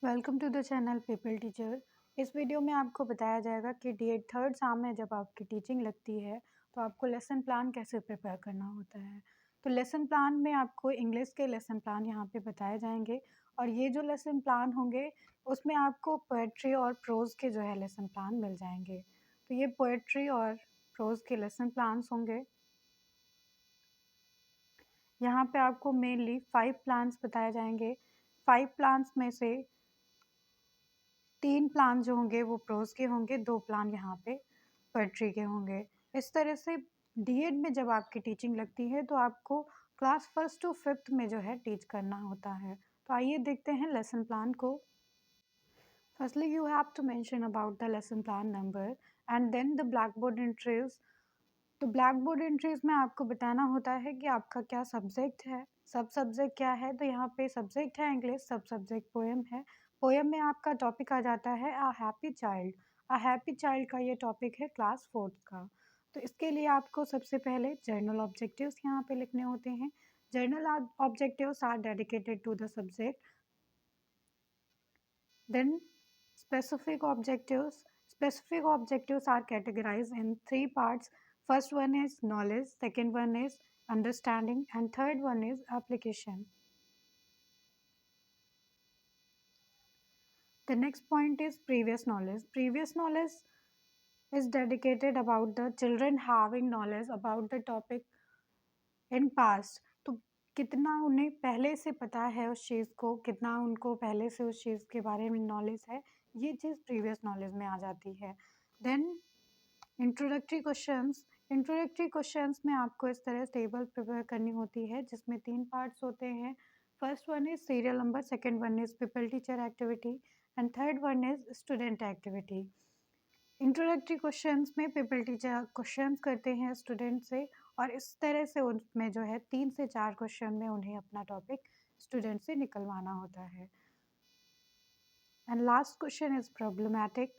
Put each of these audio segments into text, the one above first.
Welcome to the channel people teacher. इस video में आपको बताया जाएगा कि डी.एड थर्ड एग्जाम में जब आपकी टीचिंग लगती है तो आपको लेसन प्लान कैसे प्रिपेयर करना होता है। तो लेसन प्लान में आपको इंग्लिश के लेसन प्लान यहाँ पे बताए जाएंगे और ये जो लेसन प्लान होंगे उसमें आपको पोएट्री और प्रोज के जो है लेसन प्लान मिल जाएंगे। तो ये पोएट्री और प्रोज के लेसन प्लान्स होंगे। यहाँ पे आपको मेनली 5 प्लान्स बताए जाएंगे। 5 प्लान्स में से 3 प्लान जो होंगे वो प्रोज के होंगे, 2 प्लान यहाँ पे पोएट्री के होंगे। इस तरह से डी.एड में जब आपकी टीचिंग लगती है तो आपको क्लास 1st to 5th में जो है टीच करना होता है। तो आइए देखते हैं लेसन प्लान को। Firstly you have to mention about the lesson plan number and then the black board entries. तो ब्लैक बोर्ड एंट्रीज में आपको बताना होता है कि आपका क्या सब्जेक्ट है, सब सब्जेक्ट क्या है। तो यहाँ पे सब्जेक्ट है इंग्लिश, सब सब्जेक्ट पोएम है। पोएम में आपका टॉपिक आ जाता है a happy child. A happy child का ये टॉपिक है क्लास 4th का। तो इसके लिए आपको सबसे पहले जर्नल ऑब्जेक्टिव्स यहाँ पे लिखने होते हैं। General objectives are dedicated to the subject. Then specific objectives. Specific objectives are categorized in 3 parts. First one is knowledge, second one is understanding, and third one is application. The next point is previous knowledge. Previous knowledge is dedicated about the children having knowledge about the topic in past. तो कितना उन्हें पहले से पता है उस चीज़ को, कितना उनको पहले से उस चीज़ के बारे में नॉलेज है, ये चीज़ प्रीवियस नॉलेज में आ जाती है। Then introductory questions. Introductory questions में आपको इस तरह टेबल प्रिपेयर करनी होती है जिसमें 3 पार्ट्स होते हैं। First one is serial number, second one is pupil teacher activity and third one is student activity. Introductory questions में पीपल टीचर क्वेश्चंस करते हैं स्टूडेंट से और इस तरह से उनमें जो है 3 से 4 क्वेश्चन में उन्हें अपना टॉपिक स्टूडेंट से निकलवाना होता है। And last question is problematic.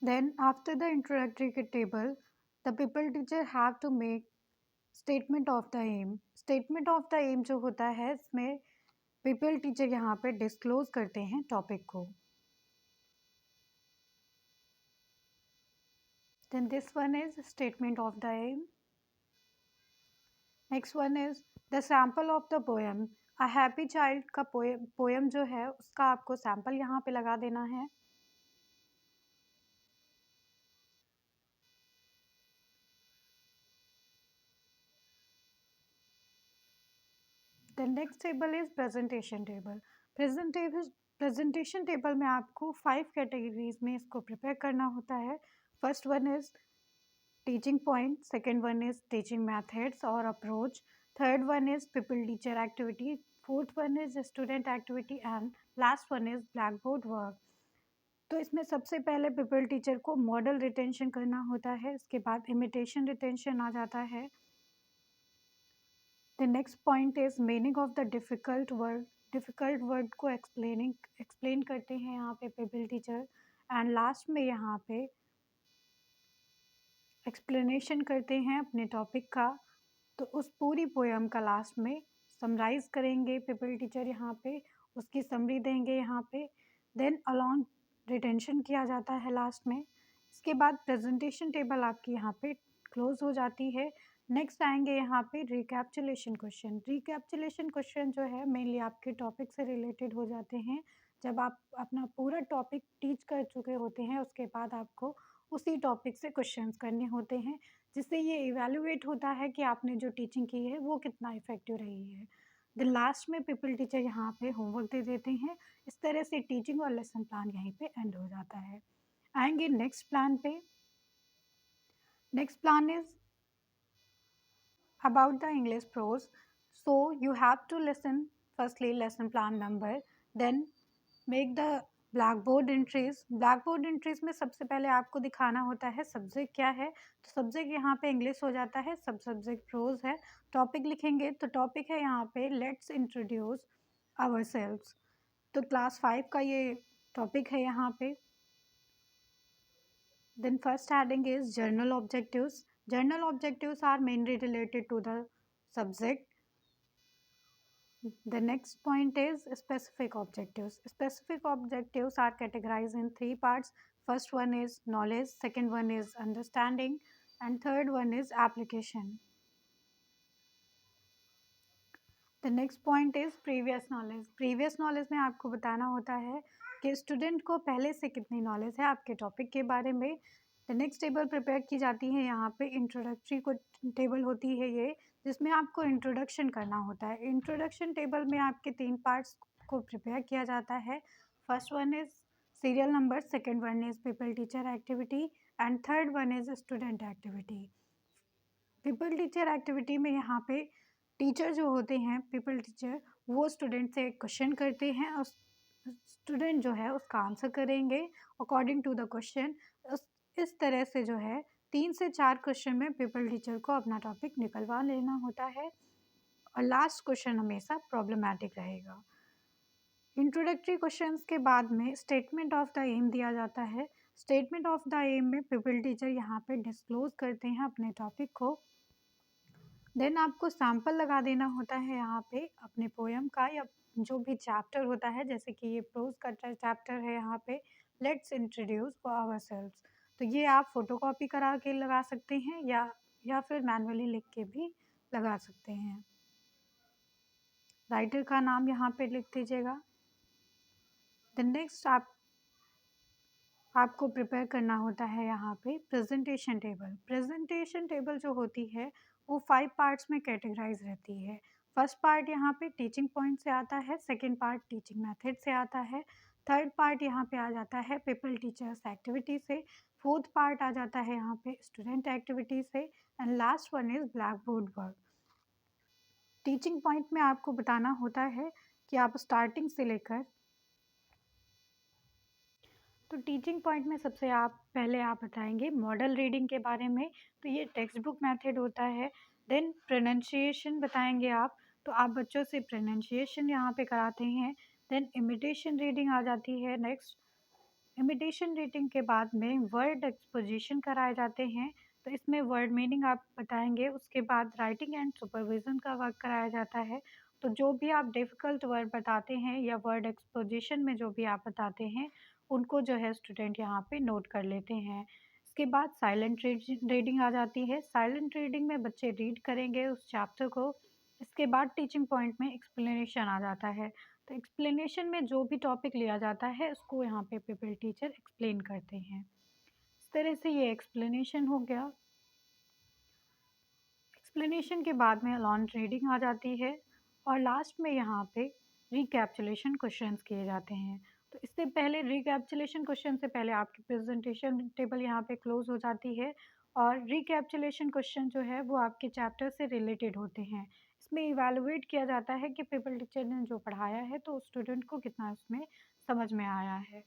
Then after the introductory table, the people teacher have to make statement of the aim. Statement of the aim जो होता है इसमें people teacher यहाँ पे disclose करते हैं topic को। Then this one is statement of the aim. Next one is the sample of the poem. A happy child का poem जो है उसका आपको sample यहाँ पे लगा देना है। The next table is presentation table. Presentation table में आपको 5 कैटेगरीज में इसको प्रिपेयर करना होता है। First one is teaching point, second one is teaching methods और approach, third one is pupil teacher activity, fourth one is student activity and last one is blackboard work. तो इसमें सबसे पहले पीपल टीचर को model retention करना होता है, इसके बाद इमिटेशन रिटेंशन आ जाता है। The next point is meaning of the difficult word. Difficult word को explain करते हैं यहाँ पे पीपल टीचर एंड लास्ट में यहाँ पे एक्सप्लेनेशन करते हैं अपने टॉपिक का। तो उस पूरी पोएम का लास्ट में समराइज करेंगे पीपल टीचर यहाँ पे, उसकी समरी देंगे यहाँ पे। देन अलॉन्ग रिटेंशन किया जाता है लास्ट में। इसके बाद प्रेजेंटेशन टेबल आपकी यहाँ पे क्लोज हो जाती है। नेक्स्ट आएंगे यहाँ पे रिकैप्चुलेशन क्वेश्चन। रिकैप्चुलेशन क्वेश्चन जो है मेनली आपके टॉपिक से रिलेटेड हो जाते हैं। जब आप अपना पूरा टॉपिक टीच कर चुके होते हैं उसके बाद आपको उसी टॉपिक से क्वेश्चंस करने होते हैं, जिससे ये इवैल्यूएट होता है कि आपने जो टीचिंग की है वो कितना इफेक्टिव रही है। द लास्ट में पीपल टीचर यहाँ पे होमवर्क दे देते हैं। इस तरह से टीचिंग और लेसन प्लान यहीं पे एंड हो जाता है। आएंगे नेक्स्ट प्लान पे। Next plan is about the English prose. So you have to listen firstly lesson plan number, then make the blackboard entries. blackboard entries में सबसे पहले आपको दिखाना होता है सब्जेक्ट क्या है। तो सब्जेक्ट यहाँ पे इंग्लिश हो जाता है, सब सब्जेक्ट प्रोज है। टॉपिक लिखेंगे तो टॉपिक है यहाँ पे लेट्स इंट्रोड्यूस आवर सेल्व्स। तो क्लास 5 का ये टॉपिक है यहाँ पे। Then first heading is journal objectives. Journal objectives are mainly related to the subject. The next point is specific objectives. Specific objectives are categorized in three parts. First one is knowledge, second one is understanding, and third one is application. The next point is previous knowledge. Previous knowledge में आपको बताना होता है कि student को पहले से कितनी नॉलेज है आपके टॉपिक के बारे में। द नेक्स्ट टेबल प्रिपेयर की जाती है यहाँ पे इंट्रोडक्टरी को टेबल होती है ये, जिसमें आपको इंट्रोडक्शन करना होता है। इंट्रोडक्शन टेबल में आपके 3 पार्ट्स को प्रिपेयर किया जाता है। First one is serial number, second one is people teacher activity and third one is student activity. People teacher activity में यहाँ पे टीचर जो होते हैं, पीपल टीचर, वो स्टूडेंट से क्वेश्चन करते हैं और स्टूडेंट जो है उसका आंसर करेंगे अकॉर्डिंग टू द क्वेश्चन। इस तरह से जो है 3 से 4 क्वेश्चन में पीपल टीचर को अपना टॉपिक निकलवा लेना होता है और लास्ट क्वेश्चन हमेशा प्रॉब्लमैटिक रहेगा। इंट्रोडक्टरी क्वेश्चंस के बाद में स्टेटमेंट ऑफ द एम दिया जाता है। स्टेटमेंट ऑफ द एम में पीपल टीचर यहाँ पे डिस्क्लोज करते हैं अपने टॉपिक को। देन आपको सैम्पल लगा देना होता है यहाँ पे अपने पोएम का या जो भी चैप्टर होता है, जैसे कि ये प्रोज का चैप्टर है यहाँ पे लेट्स इंट्रोड्यूस आवरसेल्व्स। तो ये आप फोटोकॉपी करा के लगा सकते हैं या फिर मैनुअली लिख के भी लगा सकते हैं। राइटर का नाम यहाँ पे लिख दीजिएगा। द नेक्स्ट आपको प्रिपेयर करना होता है यहाँ पे प्रेजेंटेशन टेबल। प्रेजेंटेशन टेबल जो होती है वो 5 पार्ट्स में कैटेगराइज रहती है। फर्स्ट पार्ट यहाँ पे टीचिंग पॉइंट से आता है, सेकंड पार्ट टीचिंग मेथड से आता है, थर्ड पार्ट यहाँ पे आ जाता है पीपल टीचर्स एक्टिविटी से, फोर्थ पार्ट आ जाता है यहाँ पे स्टूडेंट एक्टिविटी से and last one is black board work. Teaching point में आपको बताना होता है कि आप स्टार्टिंग से लेकर, तो टीचिंग पॉइंट में सबसे पहले आप बताएंगे मॉडल रीडिंग के बारे में। तो ये टेक्स्ट बुक मेथड होता है। देन प्रोनाउंसिएशन बताएंगे आप, तो आप बच्चों से प्रोनाउंसिएशन यहाँ पे कराते हैं। देन इमिटेशन रीडिंग आ जाती है नेक्स्ट। इमिटेशन रीडिंग के बाद में वर्ड एक्सपोजिशन कराए जाते हैं, तो इसमें वर्ड मीनिंग आप बताएंगे। उसके बाद राइटिंग एंड सुपरविज़न का वर्क कराया जाता है। तो जो भी आप डिफ़िकल्ट वर्ड बताते हैं या वर्ड एक्सपोजिशन में जो भी आप बताते हैं उनको जो है स्टूडेंट यहाँ पे नोट कर लेते हैं। इसके बाद साइलेंट रीडिंग आ जाती है। साइलेंट रीडिंग में बच्चे रीड करेंगे उस चैप्टर को। इसके बाद टीचिंग पॉइंट में एक्सप्लेनेशन आ जाता है। तो एक्सप्लेनेशन में जो भी टॉपिक लिया जाता है उसको यहाँ पे पीपल टीचर एक्सप्लेन करते हैं। इस तरह से ये एक्सप्लेनेशन हो गया। एक्सप्लेनेशन के बाद में लॉन्ग रीडिंग आ जाती है और लास्ट में यहाँ पे रिकैप्चुलेशन क्वेश्चंस किए जाते हैं। तो इससे पहले रिकैप्चुलेशन क्वेश्चन से पहले आपकी प्रेजेंटेशन टेबल यहाँ पे क्लोज हो जाती है और रिकैप्चुलेशन क्वेश्चन जो है वो आपके चैप्टर से रिलेटेड होते हैं। इसमें इवैल्यूएट किया जाता है कि पीपल टीचर ने जो पढ़ाया है तो स्टूडेंट को कितना उसमें समझ में आया है।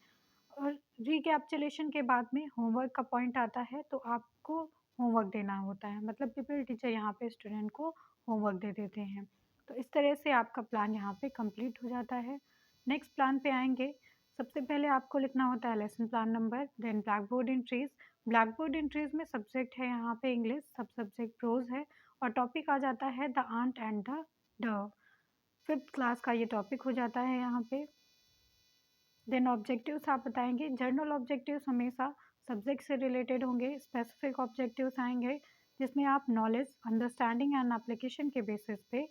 और रिकैप्चुलेशन के बाद में होमवर्क का पॉइंट आता है, तो आपको होमवर्क देना होता है, मतलब पीपल टीचर यहाँ पे स्टूडेंट को होमवर्क दे देते हैं। तो इस तरह से आपका प्लान यहाँ पे कंप्लीट हो जाता है। नेक्स्ट प्लान पे आएंगे। सबसे पहले आपको लिखना होता है lesson plan number, then black board entries. Black board entries में सब्जेक्ट है यहाँ पे इंग्लिश, सब सब्जेक्ट प्रोज है और टॉपिक आ जाता है the ant and the dove. 5th class का ये टॉपिक हो जाता है यहाँ पे। देन ऑब्जेक्टिव्स आप बताएंगे। जर्नल ऑब्जेक्टिव्स हमेशा सब्जेक्ट से रिलेटेड होंगे। स्पेसिफिक ऑब्जेक्टिव्स आएंगे जिसमें आप नॉलेज, अंडरस्टैंडिंग एंड एप्लीकेशन के बेसिस पे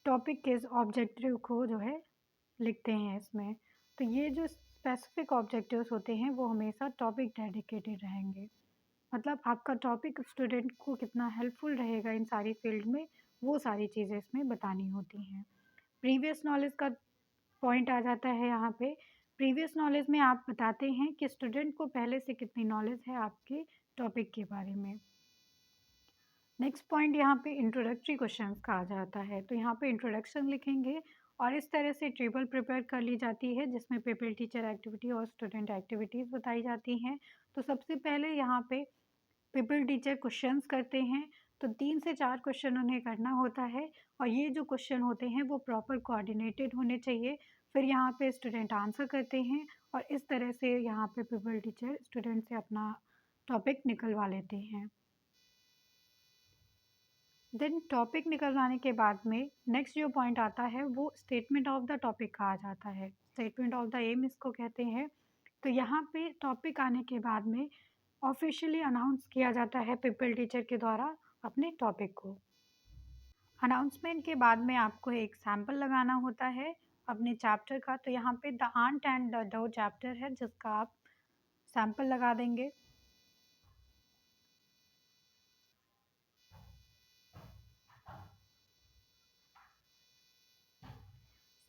टॉपिक के ऑब्जेक्टिव को जो है लिखते हैं इसमें। तो ये जो स्पेसिफिक ऑब्जेक्टिव्स होते हैं वो हमेशा टॉपिक डेडिकेटेड रहेंगे, मतलब आपका टॉपिक स्टूडेंट को कितना हेल्पफुल रहेगा इन सारी फील्ड में, वो सारी चीज़ें इसमें बतानी होती हैं। प्रीवियस नॉलेज का पॉइंट आ जाता है यहाँ पे। प्रीवियस नॉलेज में आप बताते हैं कि स्टूडेंट को पहले से कितनी नॉलेज है आपके टॉपिक के बारे में। नेक्स्ट पॉइंट यहाँ पे इंट्रोडक्टरी क्वेश्चंस का आ जाता है, तो यहाँ पे इंट्रोडक्शन लिखेंगे और इस तरह से टेबल प्रिपेयर कर ली जाती है जिसमें पीपल टीचर एक्टिविटी और स्टूडेंट एक्टिविटीज़ बताई जाती हैं। तो सबसे पहले यहाँ पे पीपल टीचर क्वेश्चंस करते हैं, तो 3 से 4 क्वेश्चन उन्हें करना होता है और ये जो क्वेश्चन होते हैं वो प्रॉपर कोऑर्डिनेटेड होने चाहिए। फिर यहाँ पे स्टूडेंट आंसर करते हैं और इस तरह से यहाँ पे पीपल टीचर स्टूडेंट से अपना टॉपिक निकलवा लेते हैं। देन टॉपिक निकल जाने के बाद में नेक्स्ट जो पॉइंट आता है वो स्टेटमेंट ऑफ द टॉपिक कहा जाता है। स्टेटमेंट ऑफ द एम इसको कहते हैं। तो यहाँ पे टॉपिक आने के बाद में ऑफिशियली अनाउंस किया जाता है पीपल टीचर के द्वारा अपने टॉपिक को। अनाउंसमेंट के बाद में आपको एक सैम्पल लगाना होता है अपने चैप्टर का। तो यहाँ पे the ant and the dove chapter है जिसका आप सैम्पल लगा देंगे।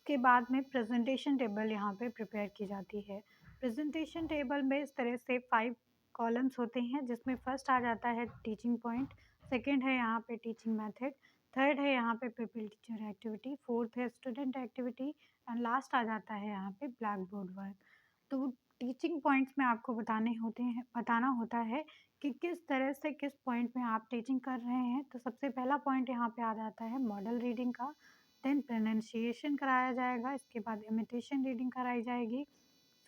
इसके बाद में प्रेजेंटेशन टेबल यहाँ पे प्रिपेयर की जाती है। प्रेजेंटेशन टेबल में इस तरह से 5 कॉलम्स होते हैं जिसमें फर्स्ट आ जाता है टीचिंग पॉइंट, सेकंड है यहाँ पे टीचिंग मेथड, थर्ड है यहाँ पे पीपल टीचर एक्टिविटी, फोर्थ है स्टूडेंट एक्टिविटी एंड लास्ट आ जाता है यहाँ पे ब्लैक बोर्ड वर्क। तो टीचिंग पॉइंट्स में आपको बताना होता है कि किस तरह से किस पॉइंट में आप टीचिंग कर रहे हैं। तो सबसे पहला पॉइंट यहाँ पे आ जाता है मॉडल रीडिंग का, देन प्रोनाउंसिएशन कराया जाएगा, इसके बाद इमिटेशन रीडिंग कराई जाएगी,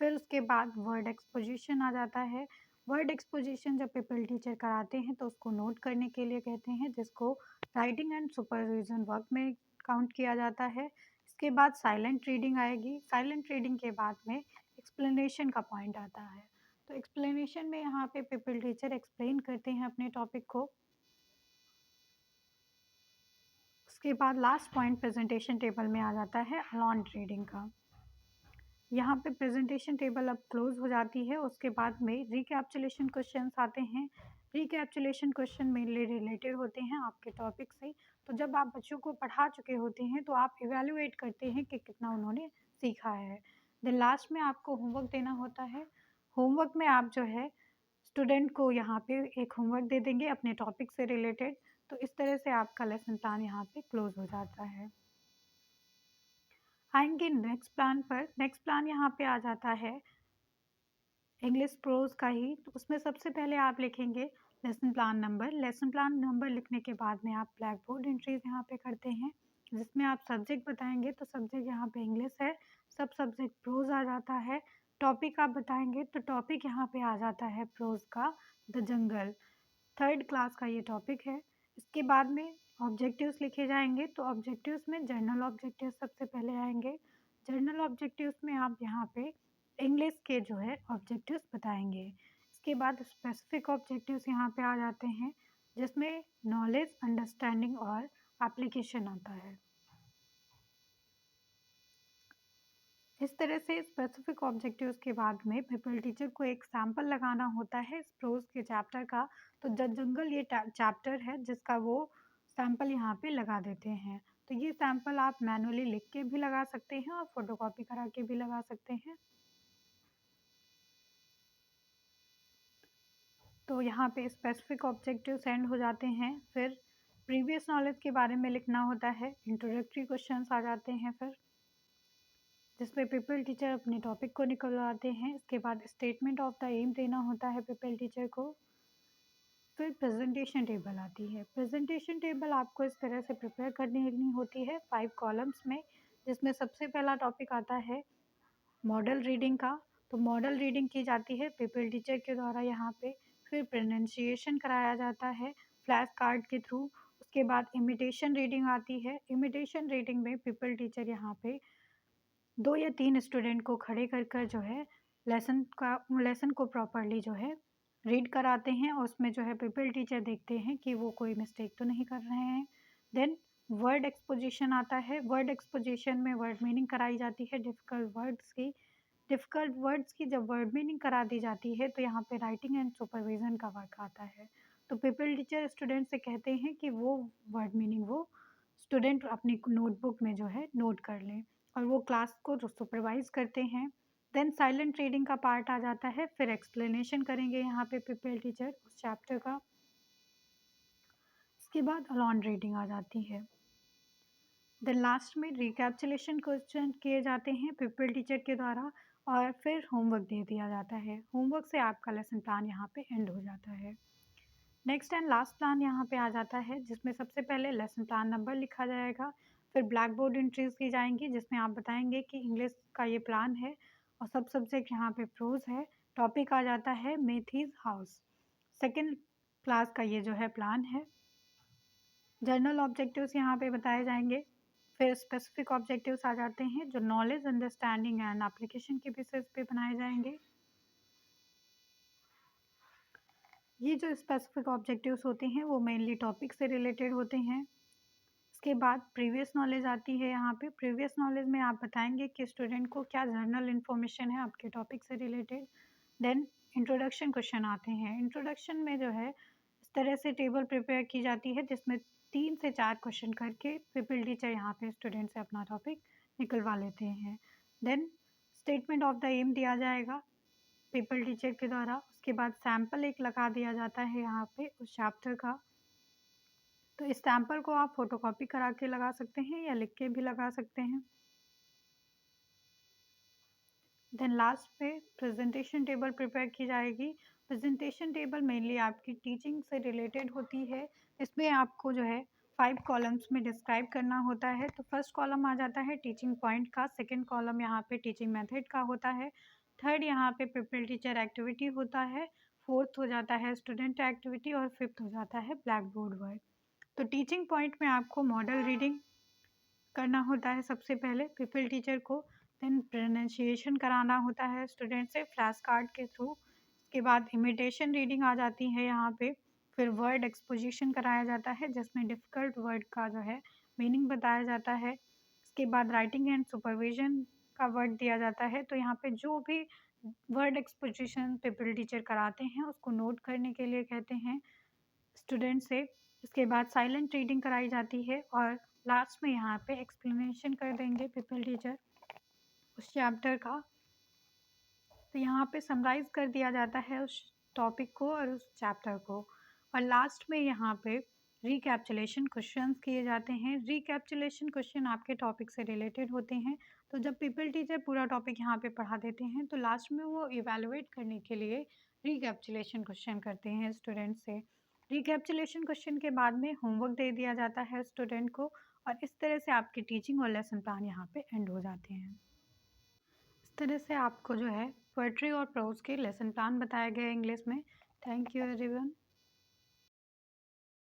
फिर उसके बाद वर्ड एक्सपोजिशन आ जाता है। वर्ड एक्सपोजिशन जब पीपल टीचर कराते हैं तो उसको नोट करने के लिए कहते हैं, जिसको राइटिंग एंड सुपरविजन वर्क में काउंट किया जाता है। इसके बाद साइलेंट रीडिंग आएगी। साइलेंट रीडिंग के बाद में एक्सप्लेनेशन का पॉइंट आता है। तो एक्सप्लेनेशन में यहाँ पे पीपल टीचर एक्सप्लेन करते हैं अपने टॉपिक को। उसके बाद लास्ट पॉइंट प्रेजेंटेशन टेबल में आ जाता है अलॉन्ड रीडिंग का। यहाँ पे प्रेजेंटेशन टेबल अब क्लोज हो जाती है। उसके बाद में रिकैप्चुलेशन क्वेश्चंस आते हैं। रिकैप्चुलेशन क्वेश्चन मेनली रिलेटेड होते हैं आपके टॉपिक से। तो जब आप बच्चों को पढ़ा चुके होते हैं तो आप इवेल्युएट करते हैं कि कितना उन्होंने सीखा है। देन लास्ट में आपको होमवर्क देना होता है। होमवर्क में आप जो है स्टूडेंट को यहाँ पे एक होमवर्क दे देंगे अपने टॉपिक से रिलेटेड। तो इस तरह से आपका लेसन प्लान यहाँ पे क्लोज हो जाता है। आएंगे नेक्स्ट प्लान पर। नेक्स्ट प्लान यहाँ पे आ जाता है इंग्लिश प्रोज का ही। तो उसमें सबसे पहले आप लिखेंगे lesson plan number. Lesson plan number लिखने के बाद में आप ब्लैक बोर्ड एंट्रीज यहाँ पे करते हैं जिसमें आप सब्जेक्ट बताएंगे। तो सब्जेक्ट यहाँ पे इंग्लिश है, सब सब्जेक्ट प्रोज आ जाता है। टॉपिक आप बताएंगे तो टॉपिक यहाँ पे आ जाता है प्रोज का द जंगल, 3rd क्लास का ये टॉपिक है। इसके बाद में ऑब्जेक्टिव्स लिखे जाएंगे। तो ऑब्जेक्टिव्स में जर्नल ऑब्जेक्टिव्स सबसे पहले आएंगे। जर्नल ऑब्जेक्टिव्स में आप यहाँ पे इंग्लिश के जो है ऑब्जेक्टिव्स बताएंगे। इसके बाद स्पेसिफिक ऑब्जेक्टिव्स यहाँ पे आ जाते हैं जिसमें नॉलेज, अंडरस्टैंडिंग और एप्लीकेशन आता है। इस तरह से स्पेसिफिक ऑब्जेक्टिव्स के बाद में पीपल टीचर को एक सैम्पल लगाना होता है इस प्रोज के चैप्टर का। तो जंगल ये चैप्टर है जिसका वो सैम्पल यहाँ पे लगा देते हैं। तो ये सैम्पल आप मैनुअली लिख के भी लगा सकते हैं और फोटोकॉपी करा के भी लगा सकते हैं। तो यहाँ पे स्पेसिफिक ऑब्जेक्टिव सेंड हो जाते हैं। फिर प्रीवियस नॉलेज के बारे में लिखना होता है। इंट्रोडक्टरी क्वेश्चंस आ जाते हैं फिर जिसमें पीपल टीचर अपने टॉपिक को निकलवाते हैं। इसके बाद स्टेटमेंट ऑफ द एम देना होता है पीपल टीचर को। फिर प्रेजेंटेशन टेबल आती है। प्रेजेंटेशन टेबल आपको इस तरह से प्रिपेयर करनी होती है 5 कॉलम्स में, जिसमें सबसे पहला टॉपिक आता है मॉडल रीडिंग का। तो मॉडल रीडिंग की जाती है पीपल टीचर के द्वारा यहाँ पे। फिर प्रोनाउंसिएशन कराया जाता है फ्लैश कार्ड के थ्रू। उसके बाद इमिटेशन रीडिंग आती है। इमिटेशन रीडिंग में पीपल टीचर यहाँ पे 2 या 3 स्टूडेंट को खड़े कर कर जो है लेसन को प्रॉपरली जो है रीड कराते हैं और उसमें जो है पीपल टीचर देखते हैं कि वो कोई मिस्टेक तो नहीं कर रहे हैं। देन वर्ड एक्सपोजिशन आता है। वर्ड एक्सपोजिशन में वर्ड मीनिंग कराई जाती है डिफ़िकल्ट वर्ड्स की। डिफ़िकल्ट वर्ड्स की जब वर्ड मीनिंग करा दी जाती है तो यहाँ पे राइटिंग एंड सुपरविज़न का वर्क आता है। तो पीपल टीचर स्टूडेंट से कहते हैं कि वो वर्ड मीनिंग वो स्टूडेंट अपनी नोटबुक में जो है नोट कर लें और वो क्लास को सुपरवाइज करते हैं। देन साइलेंट रीडिंग का पार्ट आ जाता है। फिर एक्सप्लेनेशन करेंगे यहाँ पे पीपल टीचर उस चैप्टर का। इसके बाद अलॉन रीडिंग आ जाती है। देन लास्ट में रिकैप्चुलेशन क्वेश्चन किए जाते हैं पीपल टीचर के द्वारा और फिर होमवर्क दे दिया जाता है। होमवर्क से आपका लेसन प्लान यहाँ पे एंड हो जाता है। नेक्स्ट एंड लास्ट प्लान यहाँ पे आ जाता है जिसमें सबसे पहले लेसन प्लान नंबर लिखा जाएगा। फिर ब्लैक बोर्ड एंट्रीज की जाएंगी जिसमें आप बताएंगे कि इंग्लिश का ये प्लान है और सब सब्जेक्ट यहाँ पे प्रोज है। टॉपिक आ जाता है मेथीज हाउस। 2nd क्लास का ये जो है प्लान है। जर्नल ऑब्जेक्टिव्स यहाँ पे बताए जाएंगे। फिर स्पेसिफिक ऑब्जेक्टिव्स आ जाते हैं जो नॉलेज, अंडरस्टैंडिंग एंड एप्लीकेशन के बेसिस पे बनाए जाएंगे। ये जो स्पेसिफिक ऑब्जेक्टिव्स होते हैं वो मेनली टॉपिक से रिलेटेड होते हैं। इसके बाद प्रीवियस नॉलेज आती है। यहाँ पे प्रीवियस नॉलेज में आप बताएंगे कि स्टूडेंट को क्या जर्नल इन्फॉर्मेशन है आपके टॉपिक से रिलेटेड। देन इंट्रोडक्शन क्वेश्चन आते हैं। इंट्रोडक्शन में जो है इस तरह से टेबल प्रिपेयर की जाती है जिसमें 3 से 4 क्वेश्चन करके पीपल टीचर यहाँ पे स्टूडेंट से अपना टॉपिक निकलवा लेते हैं। Then statement of the aim दिया जाएगा पीपल टीचर के द्वारा। उसके बाद सैम्पल एक लगा दिया जाता है यहाँ पे उस चैप्टर का। तो इस सैम्पल को आप फोटोकॉपी करा के लगा सकते हैं या लिख के भी लगा सकते हैं। देन लास्ट पे प्रेजेंटेशन टेबल प्रिपेयर की जाएगी। प्रेजेंटेशन टेबल मेनली आपकी टीचिंग से रिलेटेड होती है। इसमें आपको जो है 5 कॉलम्स में डिस्क्राइब करना होता है। तो फर्स्ट कॉलम आ जाता है टीचिंग पॉइंट का, सेकंड कॉलम यहाँ पे टीचिंग मेथड का होता है, थर्ड यहाँ पे पीपल टीचर एक्टिविटी होता है, फोर्थ हो जाता है स्टूडेंट एक्टिविटी और फिफ्थ हो जाता है ब्लैक बोर्ड वर्क। तो टीचिंग पॉइंट में आपको मॉडल रीडिंग करना होता है सबसे पहले पीपल टीचर को। देन प्रोनाउंसिएशन कराना होता है स्टूडेंट से फ्लैश कार्ड के थ्रू। उसके बाद इमिटेशन रीडिंग आ जाती है यहाँ पे। फिर वर्ड एक्सपोजिशन कराया जाता है जिसमें डिफ़िकल्ट वर्ड का जो है मीनिंग बताया जाता है। उसके बाद राइटिंग एंड सुपरविजन का वर्ड दिया जाता है। तो यहाँ पे जो भी वर्ड एक्सपोजिशन पीपल टीचर कराते हैं उसको नोट करने के लिए कहते हैं स्टूडेंट से। उसके बाद साइलेंट रीडिंग कराई जाती है और लास्ट में यहाँ पे एक्सप्लेनेशन कर देंगे पीपल टीचर उस चैप्टर का। तो यहाँ पे समराइज कर दिया जाता है उस टॉपिक को और उस चैप्टर को। और लास्ट में यहाँ पे रिकैप्चुलेशन क्वेश्चंस किए जाते हैं। रिकैप्चुलेशन क्वेश्चन आपके टॉपिक से रिलेटेड होते हैं। तो जब पीपल टीचर पूरा टॉपिक यहाँ पे पढ़ा देते हैं तो लास्ट में वो इवेलुएट करने के लिए रिकैप्चुलेशन क्वेश्चन करते हैं स्टूडेंट से। रिकैप्चुलेशन क्वेश्चन के बाद में होमवर्क दे दिया जाता है स्टूडेंट को और इस तरह से आपकी टीचिंग और लेसन प्लान यहाँ पे एंड हो जाते हैं। इस तरह से आपको जो है पोएट्री और प्रोज के लेसन प्लान बताया गया इंग्लिश में। Thank you everyone.